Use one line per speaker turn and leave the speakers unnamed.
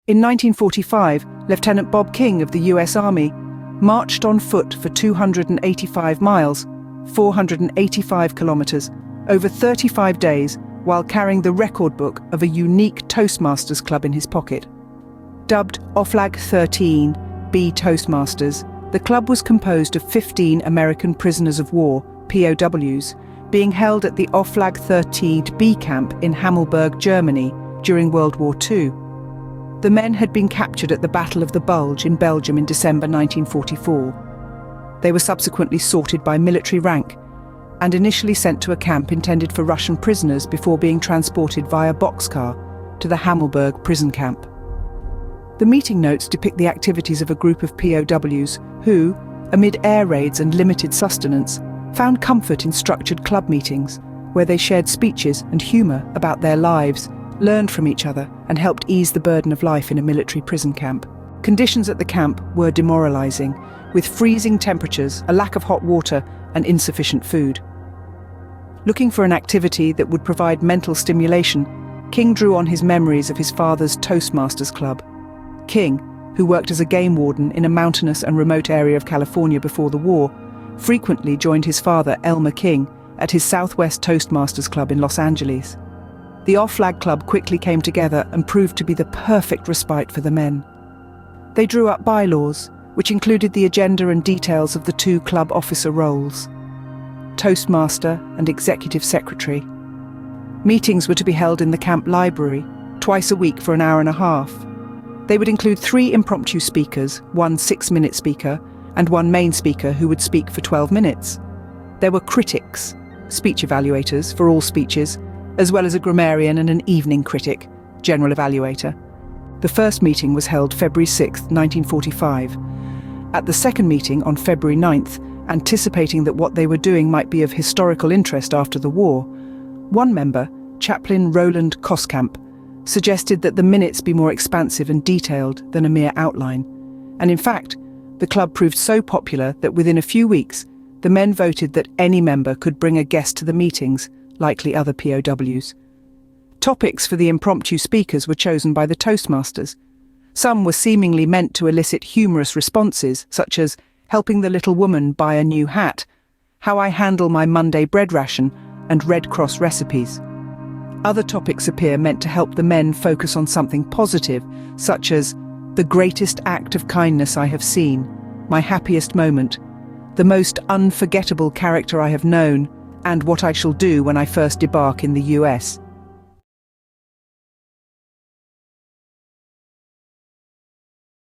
In 1945, Lieutenant Bob King of the US Army marched on foot for 285 miles, 485 kilometers, over 35 days, while carrying the record book of a unique Toastmasters club in his pocket. Dubbed Oflag 13 B Toastmasters, the club was composed of 15 American prisoners of war, POWs, being held at the Oflag 13 B camp in Hammelburg, Germany, during World War II. The men had been captured at the Battle of the Bulge in Belgium in December 1944. They were subsequently sorted by military rank and initially sent to a camp intended for Russian prisoners before being transported via boxcar to the Hammelburg prison camp. The meeting notes depict the activities of a group of POWs who, amid air raids and limited sustenance, found comfort in structured club meetings where they shared speeches and humour about their lives, learned from each other, and helped ease the burden of life in a military prison camp. Conditions at the camp were demoralising, with freezing temperatures, a lack of hot water, and insufficient food. Looking for an activity that would provide mental stimulation, King drew on his memories of his father's Toastmasters Club. King, who worked as a game warden in a mountainous and remote area of California before the war, frequently joined his father, Elmer King, at his Southwest Toastmasters Club in Los Angeles. The Oflag Club quickly came together and proved to be the perfect respite for the men. They drew up bylaws, which included the agenda and details of the two club officer roles: Toastmaster and Executive Secretary. Meetings were to be held in the camp library, twice a week for an hour and a half. They would include 3 impromptu speakers, 1 6-minute speaker, and 1 main speaker who would speak for 12 minutes. There were critics, speech evaluators for all speeches, as well as a grammarian and an evening critic, general evaluator. The first meeting was held February 6, 1945. At the second meeting on February 9th, anticipating that what they were doing might be of historical interest after the war, one member, Chaplain Roland Koskamp, suggested that the minutes be more expansive and detailed than a mere outline. And in fact, the club proved so popular that within a few weeks, the men voted that any member could bring a guest to the meetings, likely other POWs. Topics for the impromptu speakers were chosen by the Toastmasters. Some were seemingly meant to elicit humorous responses, such as helping the little woman buy a new hat, how I handle my Monday bread ration, and Red Cross recipes. Other topics appear meant to help the men focus on something positive, such as the greatest act of kindness I have seen, my happiest moment, the most unforgettable character I have known, and what I shall do when I first debark in the US.